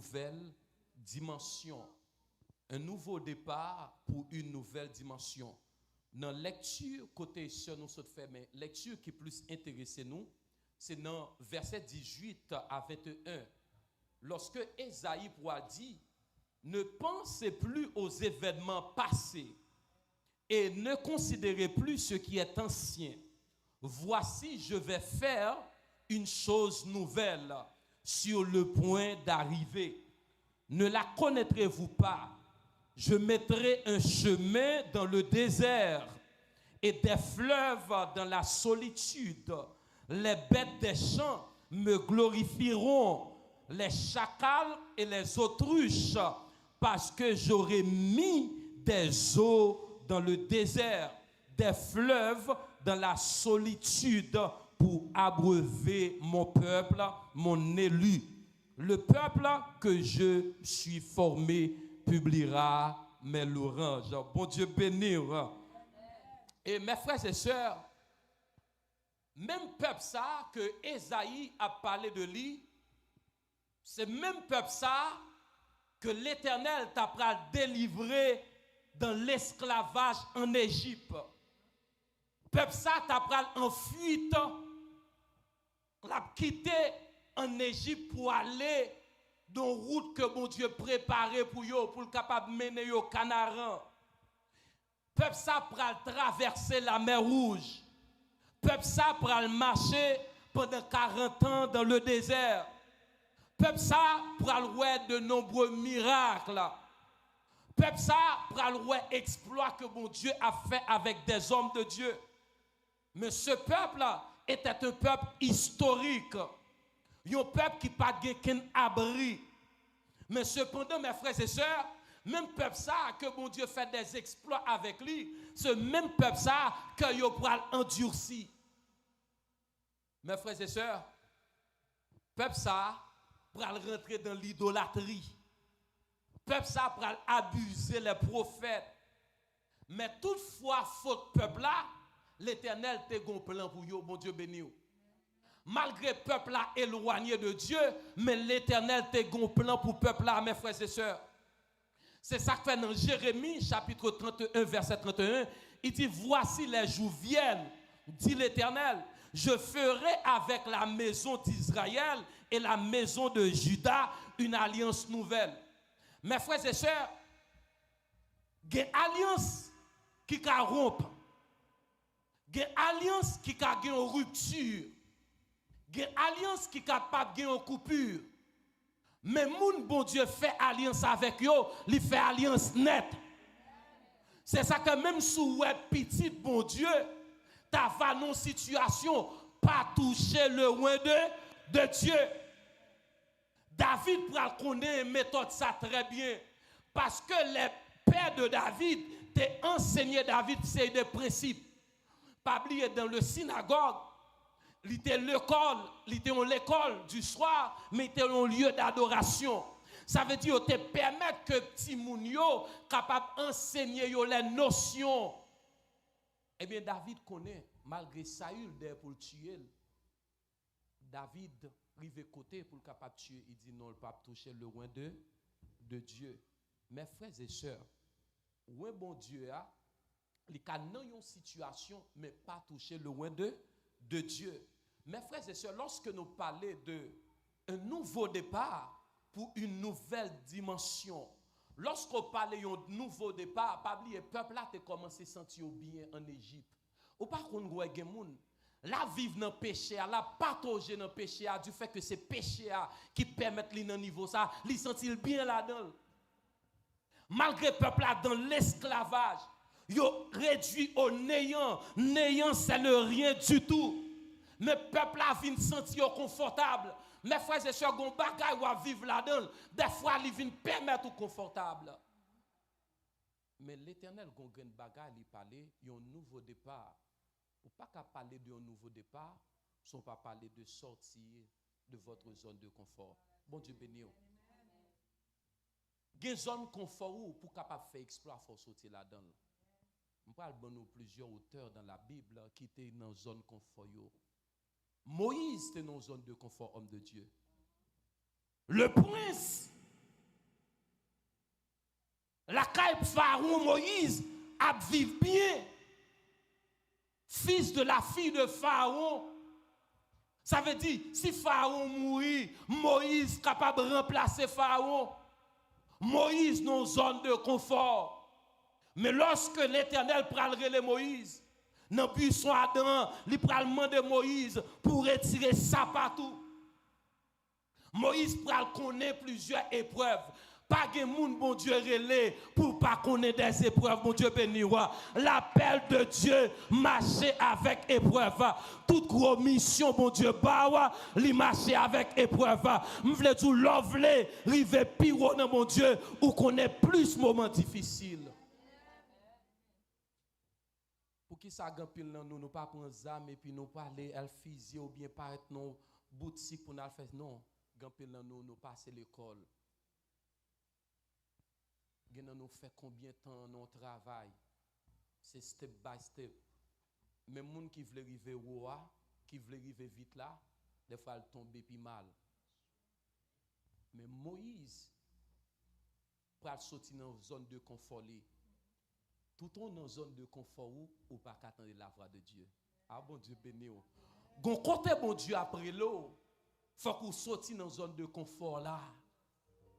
nouvelle dimension. Un nouveau départ pour une nouvelle dimension. Dans la lecture, côté sur nous sommes fait, mais lecture qui plus intéresse nous, c'est dans verset 18 à 21. Lorsque Ésaïe pourra dire, ne pensez plus aux événements passés et ne considérez plus ce qui est ancien. Voici, je vais faire une chose nouvelle sur le point d'arriver. Ne la connaîtrez-vous pas? Je mettrai un chemin dans le désert et des fleuves dans la solitude. Les bêtes des champs me glorifieront, les chacals et les autruches, parce que j'aurai mis des eaux dans le désert, des fleuves dans la solitude pour abreuver mon peuple, mon élu. Le peuple que je suis formé publiera mes louanges. Bon Dieu bénir. Et mes frères et sœurs, même peuple ça que Ésaïe a parlé de lui, c'est même peuple ça que l'Éternel t'a délivré dans l'esclavage en Égypte. Peuple ça t'a en fuite, l'a quitté en Égypte pour aller dans la route que mon Dieu préparé pour eux, pour le capable de mener au Canaan. Peuple ça pral traverser la mer Rouge. Peuple ça pral marcher pendant 40 ans dans le désert. Peuple ça pral voir de nombreux miracles. Peuple ça pral voir exploits que mon Dieu a fait avec des hommes de Dieu. Mais ce peuple-là était un peuple historique. Un peuple qui n'a pas qu'un abri. Mais cependant, mes frères et sœurs, même peuple ça que mon Dieu fait des exploits avec lui, ce même peuple ça que yo pral endurci. Mes frères et sœurs, peuple ça pral rentrer dans l'idolâtrie. Peuple ça pral abuser les prophètes. Mais toutefois, faute peuple là, l'Éternel te gon plan pour yo, bon Dieu béni. Malgré peuple là éloigné de Dieu, mais l'Éternel te gon plan pour peuple là, mes frères et sœurs. C'est ça que fait dans Jérémie, chapitre 31, verset 31. Il dit, voici les jours viennent, dit l'Éternel. Je ferai avec la maison d'Israël et la maison de Juda une alliance nouvelle. Mes frères et sœurs, il y a une alliance qui a rompu. Il y a une alliance qui a une rupture. Il y a une alliance qui est capable de une coupure. Mais moun bon Dieu fait alliance avec eux, il fait alliance nette. C'est ça que même sous web petit bon Dieu, ta va non situation pas toucher le loin de Dieu. David pral connaître méthode ça très bien parce que les pères de David t'ont enseigné David c'est des principes. Pas oublier dans le synagogue, il était l'école du soir, mais il était un lieu d'adoration. Ça veut dire te permettre que petit moun yo capable enseigner yo les notions. Eh bien David connaît malgré Saül d'ailleurs pour le tuer. David rive côté pour le capable tuer, il dit non, le pas toucher le loin de Dieu. Mes frères et sœurs, ouais bon Dieu a il a dans une situation mais pas toucher le loin de Dieu. Mes frères et sœurs, lorsque nous parlons de un nouveau départ pour une nouvelle dimension, lorsqu'on parle d'un nouveau départ, pas oublier peuple là te commencé à sentir bien en Égypte. Ou pas qu'on voit des gens la vivre dans le péché, la partager dans le péché, du fait que c'est péché qui permet de dans niveau ça, li sentir bien là-dedans. Malgré le peuple là dans l'esclavage, yo réduit au néant. Néant c'est le rien du tout. Mais le peuple là vient sentir confortable. Mes frères et sœurs, gon bagay ou vivre là-dedans, des fois il vient permettre confortable. Mais l'Éternel gon gen bagay li parler un nouveau départ. Ou pas qu'à parler d'un nouveau départ, sans pas parler de sortir de votre zone de confort. Bon Dieu béni. Gen zone confort ou pour capable faire exploit faut sortir là-dedans. On parle de plusieurs auteurs dans la Bible qui étaient dans zone confort yo. Moïse était dans zone de confort homme de Dieu. Le prince Pharaon Moïse a vécu bien. Fils de la fille de Pharaon. Ça veut dire, si Pharaon mourit, Moïse est capable de remplacer Pharaon. Moïse dans une zone de confort. Mais lorsque l'Éternel prendrait Moïse, dans le buisson Adam, il pral demander Moïse pour retirer ça partout. Moïse pral connaître plusieurs épreuves. Pas de monde, bon Dieu, relais pour pas connaître des épreuves, bon Dieu béni. L'appel de Dieu, marcher avec épreuve. Toute grosse mission, bon Dieu, li marcher avec épreuve. M'vle tout l'ovle, rive pire dans mon Dieu, ou connaît plus moments difficiles. Pour qui ça gampil nan nous pas prendre zam et puis nous parler elle fusil ou bien paraître non boutique pour nous faire non gampil nan nous passer l'école. Gen nous fait combien de temps nous travail. C'est step by step. Même moun qui veut arriver roi, qui veut arriver vite là, des fois elle tombe puis mal. Mais Moïse pour sortir dans une zone de confort. Tout on dans une zone de confort ou pas qu'attendre la voix de Dieu. Ah bon Dieu béni. Gon côté bon Dieu après l'eau, faut qu'on sorte dans une zone de confort là.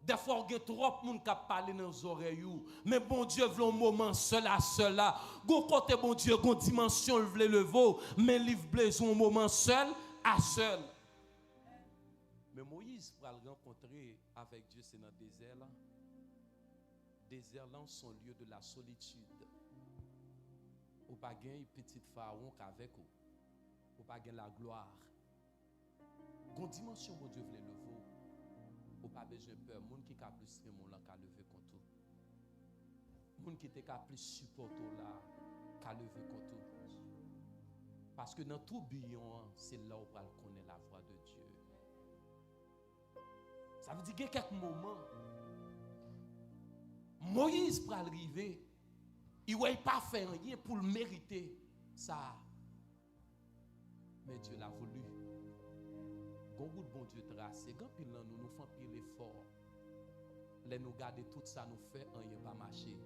Des fois, il y a trop de monde qui parle dans les oreilles. Mais bon Dieu veut un moment seul à seul là. Gon côté bon Dieu, gon dimension il veut lever, mais il veut un moment seul à seul. Mais Moïse va le rencontrer avec Dieu, c'est dans le désert là. Désert là, son lieu de la solitude. Ou pas gagner petit pharaon qu'avec vous. Ou pas gagner la gloire. Gon dimension bon Dieu veut lever. Ou pas besoin peur, monde qui a plus remon là qu'a lever contre tout. Monde qui était plus supporter là qu'a lever contre tout. Parce que dans tout billon, c'est là où on va connaître la voix de Dieu. Ça veut dire qu'il y a quelques moments Moïse pour arriver, il ne va pas faire rien pour le mériter ça. Mais Dieu l'a voulu. Gon gout bon Dieu tracé, quand pile nous nous faisons pile effort. Les nous garder tout ça nous fait rien pas marcher.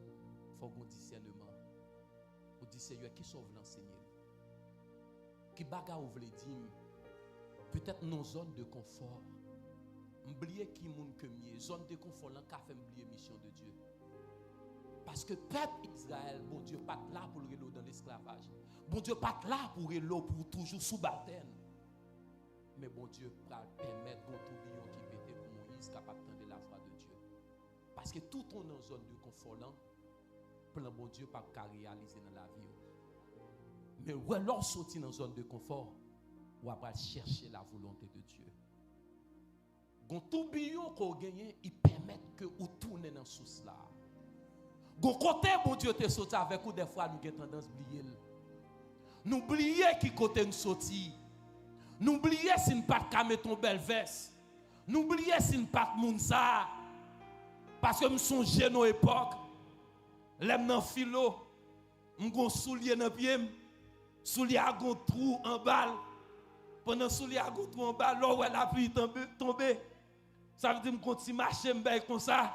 Faut qu'on discernement. Pour dire Seigneur qui sauve l'enseigner. Qui bagarre ou vle dire peut-être nos zones de confort. M'oublier qui moun que mieux zone de confort là qu'a fait m'oublier mission de Dieu. Parce que peuple Israël, bon Dieu pas là pour le dans l'esclavage. Bon Dieu pas là pour le pour toujours sous baptême. Mais bon Dieu va permettre un tourbillon qui pétait pour Moïse capable d'entendre la voix de Dieu. Parce que tout on est en zone de confort là, plan bon Dieu pas réaliser dans la vie. Mais ouais, lorsque sorti dans zone de confort, on va chercher la volonté de Dieu. Un tourbillon qu'on gagne, il permet que vous tournez dans sous là. Gon côté bon Dieu te sorti avec vous des fois nous avons tendance à oublier. Nous oublier qui côté nous sorti. N'oubliez si nous pas de mettre ton belle veste. N'oubliez si nous pas de moun ça. Parce que nous sommes jeunes nos époques. L'aime dans philo. M'gon soulier dans pied. Soulier a gon trou en balle. Pendant soulier a gon trou en balle, là où elle a pu tomber. Ça veut dire me continue marcher m'bay comme ça.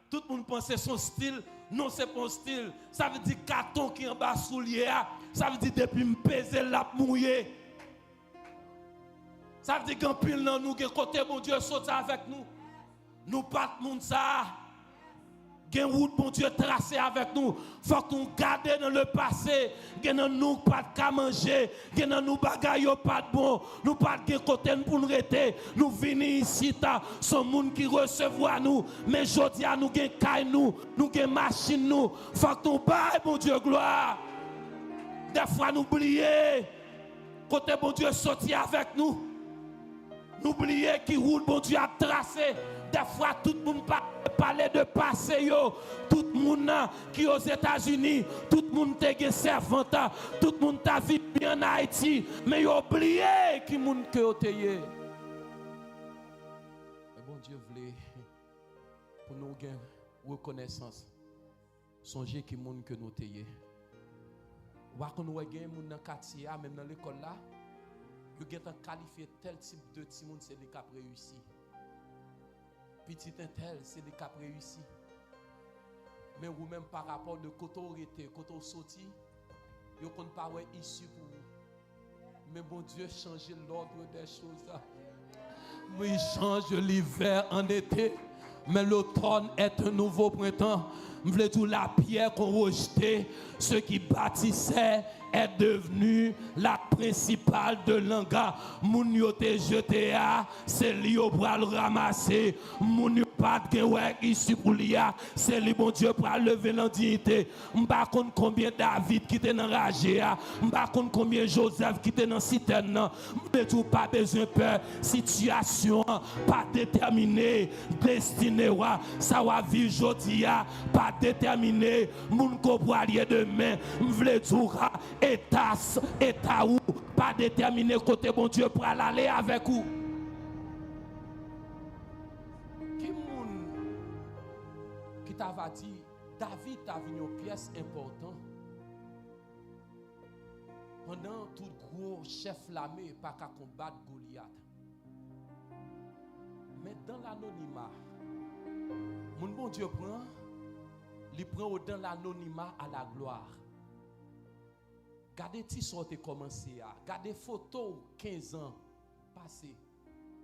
Tout le monde pense son style. Non, c'est pas un style. Ça veut dire carton qui en bas soulier. Ça veut dire depuis me peser la mouiller. Ça veut dire qu'en pile dans nous, côté bon Dieu saute avec nous. Nous pas de monde ça. Gen route bon Dieu tracé avec nous. Faut que nous garder dans le passé. Gen nous pas de manger. Gen nous bagaille pas de bon. Nous pas de côté pour nous rester. Nous venons ici ta son monde qui recevoir nous. Mais jodi a nous gen caille nous gen machine nous. Faut que nous baille bon Dieu gloire. Des fois nous oublier côté bon Dieu sorti avec nous. N'oubliez qui roule bon Dieu a tracé. Des fois tout le monde parle de passé yo. Tout le monde qui aux États-Unis, tout le monde te servante, tout le monde ta vie en Haïti, mais yo oublié qui monde que oteye. Bon Dieu voulait pour nous gagner reconnaissance. Songez qui monde que nous teye. Ou qu'on nous gagner monde dans quartier même dans l'école là. Vous avez qualifié tel type de petit monde, c'est les cap réussi. Petit tel, c'est les cap réussi. Mais vous-même par rapport de côté arrêté, côté sorti, vous ne pas ici pour vous. Mais bon Dieu change l'ordre des choses. Mais il change l'hiver en été. Mais l'automne est un nouveau printemps. Je veux dire, la pierre qu'on rejetait, ce qui bâtissait, est devenu la principale de l'anga. Moun yo te jeté a, c'est li yo pral ramasser. Moun yo pas de ici pour l'ia, c'est li bon Dieu pral lever l'indignité. M'pa konn combien David qui était dans ragé a, m'pa konn combien Joseph qui était dans citerne. M'pa tout pas besoin peur, situation pas déterminée, destinée wa, ça va vivre jodi a, pas déterminé, moun ko pral demain. M'vle tout état ou pas déterminé côté bon Dieu pour aller avec vous. Qui moun qui t'ava dit David t'a vu une pièce importante pendant tout gros chef l'armée pas qu'à combattre Goliath. Mais dans l'anonymat, mon bon Dieu il prend dans l'anonymat à la gloire. Gardez ti sorte commencé à, gardez photos 15 ans passé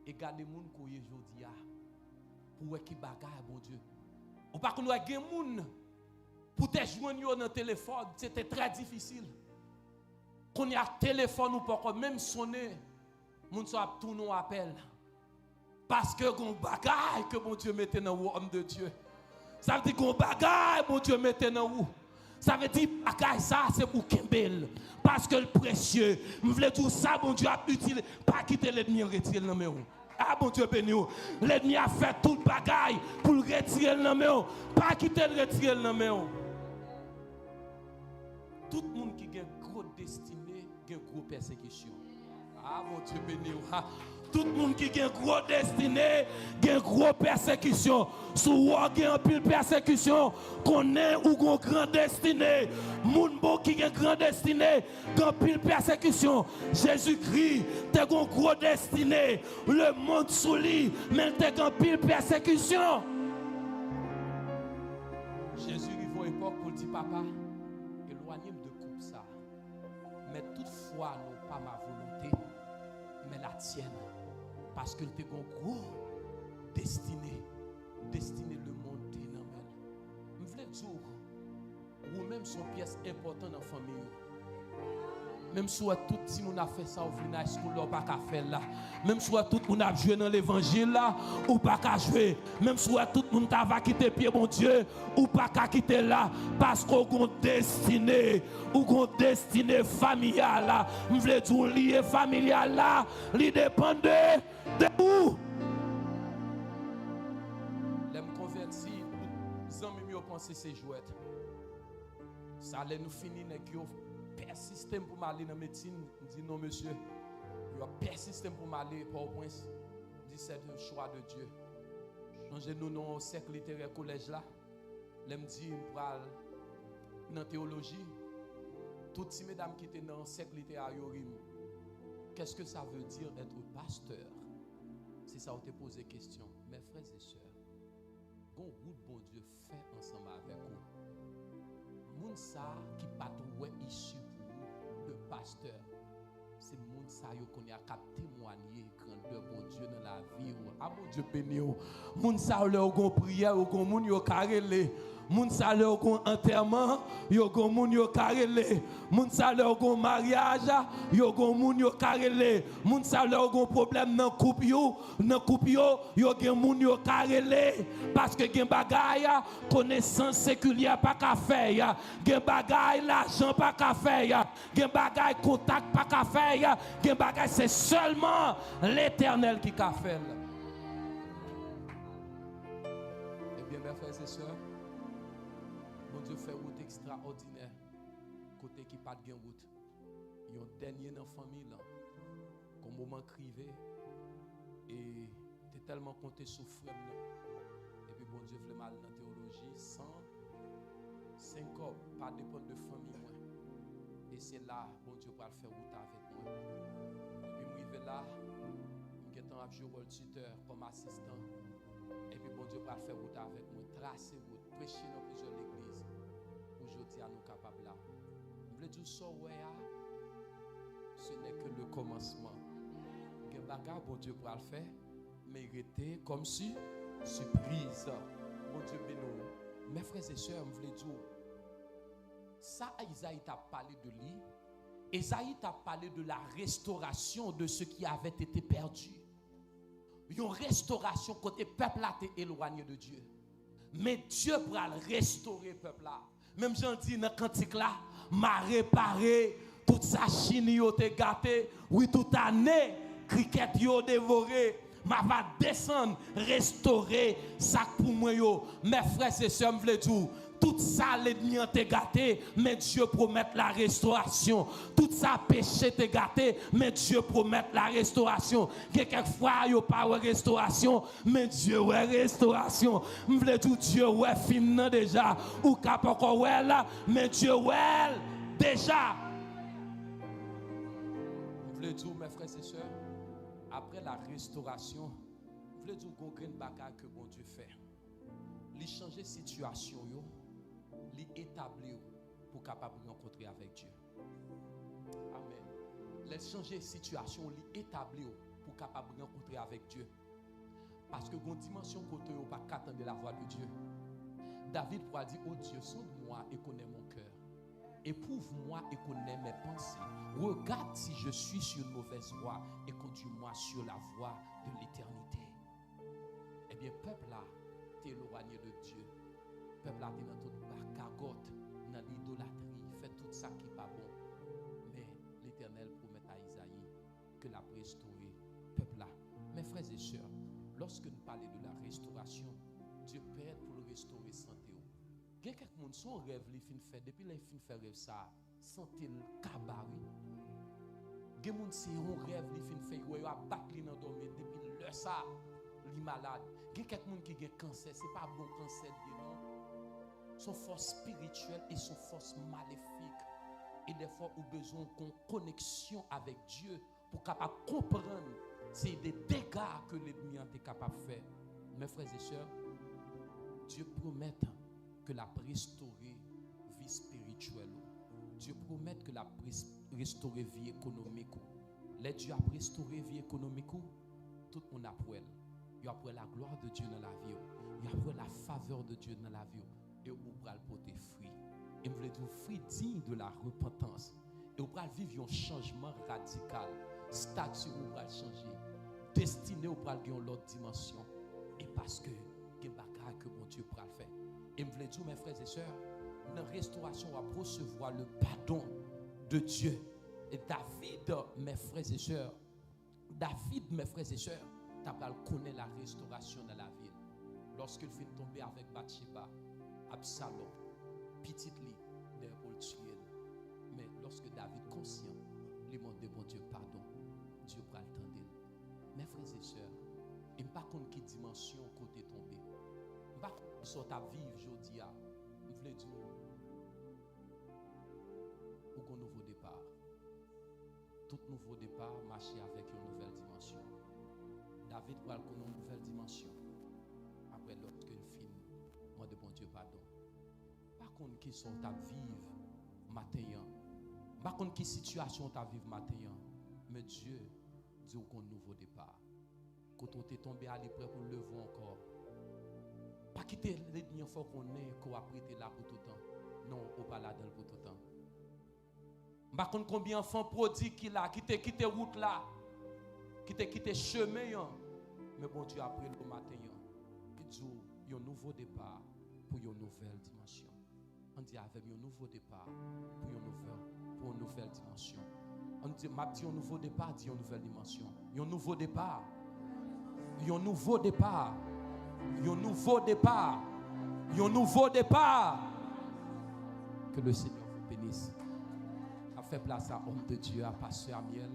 et gardez moun kouye jodi a pour qui bagaille bon Dieu. Ou pas qu'on gen moun pour te joindre dans téléphone, c'était très difficile. Qu'on y a téléphone ou pas même sonner, moun soit tout nous appel. Parce que gon bagaille que bon Dieu mettait dans l'homme de Dieu. Ça veut dire gon bagaille bon Dieu mettait dans vous. Ça veut dire que ça c'est pour Kimbel. Parce que le précieux, je voulais tout ça, bon Dieu a utilisé, pas quitter l'ennemi retirer le nom. Ah bon Dieu béni. L'ennemi a fait tout le bagaille pour retirer le nom. Pas quitter le retirer le nom. Tout le monde qui a une grosse destinée, a une grosse persécution. Ah mon Dieu béni. Tout le monde qui a une grosse destinée, a une grosse persécution. Si vous avez une pile persécution, qu'on est ou une grande destinée. Moun bon qui a une grande destinée, une pile persécution. Jésus-Christ, tu as une grosse destinée. Le monde sous lui, mais tu as une pile persécution. Jésus arrive à une époque pour dire papa, éloignez-moi de coupe ça. Mais toutefois, non pas ma volonté, mais la tienne. Parce que tu as une grosse destinée. Destiné le monde dans je voulais dire ou même son pièce importante dans la famille. Même si tout le monde a fait ça au final school là pas qu'à faire là. Même si tout le monde a joué dans l'évangile là ou pas qu'à jouer. Même si tout le monde va quitter pied mon Dieu ou pas qu'à quitter là parce qu'on a destiné ou qu'on destiné familiale là. Je voulais dire lié familial là, il dépend de où. C'est ces jouets. Ça allait nous finir avec persisté pour m'aller dans la médecine. Je dis non monsieur, il a persisté pour m'aller pour point. Je dis c'est un choix de Dieu. Changez nous dans le cercle littéraire collège là. Je me dis pour aller dans la théologie. Toutes ces mesdames qui étaient dans le cercle littéraire, qu'est-ce que ça veut dire être pasteur? C'est ça où tu poses des questions. Mes frères et sœurs, bon route bon Dieu fait ensemble avec vous. Moun sa qui pas trouvé issue pour vous, le pasteur. C'est moun sa yo qu'on a cap témoigner grandeur bon Dieu dans la vie. Ah mon Dieu béni. Moun sa leur gon prière ou gon moun yo karele. Moun sa leur gon enterrement, yo gon moun yo karele. Moun sa leur gon mariage, yo gon moun yo karele. Moun sa leur gon problème dans couple yo gen moun yo karele parce que gen bagay connaissance séculière pas ka faire, gen bagay l'argent pas ka faire, gen bagay contact pas ka faire, gen bagay c'est seulement l'Éternel qui ka faire. Eh bien mes frères et sœurs, Dieu fait route extraordinaire côté qui pas de route. Il y a un dernier dans la famille là comme moment crivé et tu es tellement compté sur frère et puis bon Dieu fait mal dans la théologie sans 5 ans pas dépendre de famille moi et c'est là bon Dieu va faire route avec moi et puis moi là je suis en jouer rôle tuteur comme assistant et puis bon Dieu va faire route avec moi tracer route prêcher dans plusieurs églises. je dis à nous capables là. Je veux dire, ce n'est que le commencement. Que bagarre, bon Dieu, pour le faire, mériter comme si surprise. Bon Dieu, béni. Mes frères et sœurs, je veux dire, ça, Isaïe t'a parlé de lui. Isaïe t'a parlé de la restauration de ce qui avait été perdu. Une restauration côté peuple là t'es éloigné de Dieu. Mais Dieu pourra restaurer le peuple là. Même j'en dis dans le cantique là, m'a réparé toute sa chine yo te gâté, oui toute année cricket yo dévoré. Ma va descendre restaurer ça pour moi yo. Mes frères et sœurs, me dire tout ça l'ennemi te gâté, mais Dieu promet la restauration. Tout ça péché te gâté, mais Dieu promet la restauration. Quelquefois yo pas de restauration, mais Dieu ouais restauration. Me veut dire Dieu ouais fin déjà ou cap encore ouais là, mais Dieu ouais déjà. Me veut dire mes frères et sœurs, après la restauration, je veux dire qu'on a une bagaille que bon Dieu fait. Il change la situation, il établit pour capable rencontrer avec Dieu. Amen. Il change la situation, il établit pour capable rencontrer avec Dieu. Parce que une dimension côté ou pas qu'attendre la voix de Dieu. David pourra dire, oh Dieu, sonde-moi et connais mon cœur. Éprouve-moi et connais mes pensées. Regarde si je suis sur une mauvaise voie et conduis-moi sur la voie de l'éternité. Eh bien, peuple là, t'es éloigné de Dieu. Peuple là, t'es dans toute barcagote, dans l'idolâtrie, fait tout ça qui n'est pas bon. Mais l'Éternel promet à Isaïe que la restaurer. Peuple là, mes frères et sœurs, lorsque nous parlons de la restauration, Dieu peut pour le restaurer santé. Il y a quelqu'un qui son rêve, il fin fait depuis qu'il fin fait rêve ça, santé le cabaret. Il y a quelqu'un qui son rêve, il fin fait il a battu dans dormir depuis le ça, il est malade. Il y a quelqu'un qui a un cancer, c'est pas bon cancer non. Son force spirituelle et son force maléfique. Et des fois, on a besoin d'une connexion avec Dieu pour capable comprendre c'est des dégâts que l'ennemi est capable de faire. Mes frères et sœurs, Dieu promet que la restaurer vie spirituelle. Dieu promet que la restaurer vie économique. Les Dieu a restauré vie économique. Tout le monde a pour elle. Il y a pour la gloire de Dieu dans la vie. Il y a pour la faveur de Dieu dans la vie. Et on va le porter fruit. Et vous voulez dire fruit digne de la repentance. Et on va vivre un changement radical. Statut on va changer. Destiné on va gagner l'autre dimension. Et parce que il y a des bagages que mon Dieu pourra faire. Et je voulais dire, mes frères et sœurs, dans la restauration, on va recevoir le pardon de Dieu. Et David, mes frères et sœurs, Tabal connaît la restauration dans la ville. Lorsqu'il fait tomber avec Bathsheba, Absalom, petite lit, d'ailleurs pour le tuer. Mais lorsque David conscient, lui demande de bon Dieu pardon, Dieu pourra le tendre. Mes frères et sœurs, il n'y a pas quelle dimension côté tombé. Il n'y a pas sur ta vie aujourd'hui, je voulais dire, pour un nouveau départ. Tout nouveau départ marcher avec une nouvelle dimension. David va connaître une nouvelle dimension. Après l'autre qu'une film, moi de bon Dieu pardon. Par contre, qui sont ta vivre matin. Par contre, qui situation ta vivre matin. Mais Dieu dit qu'on nouveau départ. Quand on t'est tombé à l'épreuve pour le lever encore. Pas quitter les dernières fois qu'on est, qu'on a prêté là pour tout le temps. Non, on pas là pour tout le temps. Par contre, combien d'enfants prodigues qui là, qui quitté route là, qui quitté chemin. Mais bon Dieu, après le matin, il dit il y a un nouveau départ pour une nouvelle dimension. On dit avec un nouveau départ pour une nouvelle dimension. On dit, m'a dit un nouveau départ, dit une nouvelle dimension. Il y a un nouveau départ. Il y a un nouveau départ. Il y a un nouveau départ. Il y a un nouveau départ. Que le Seigneur vous bénisse. A fait place à homme de Dieu, à pasteur Amiel.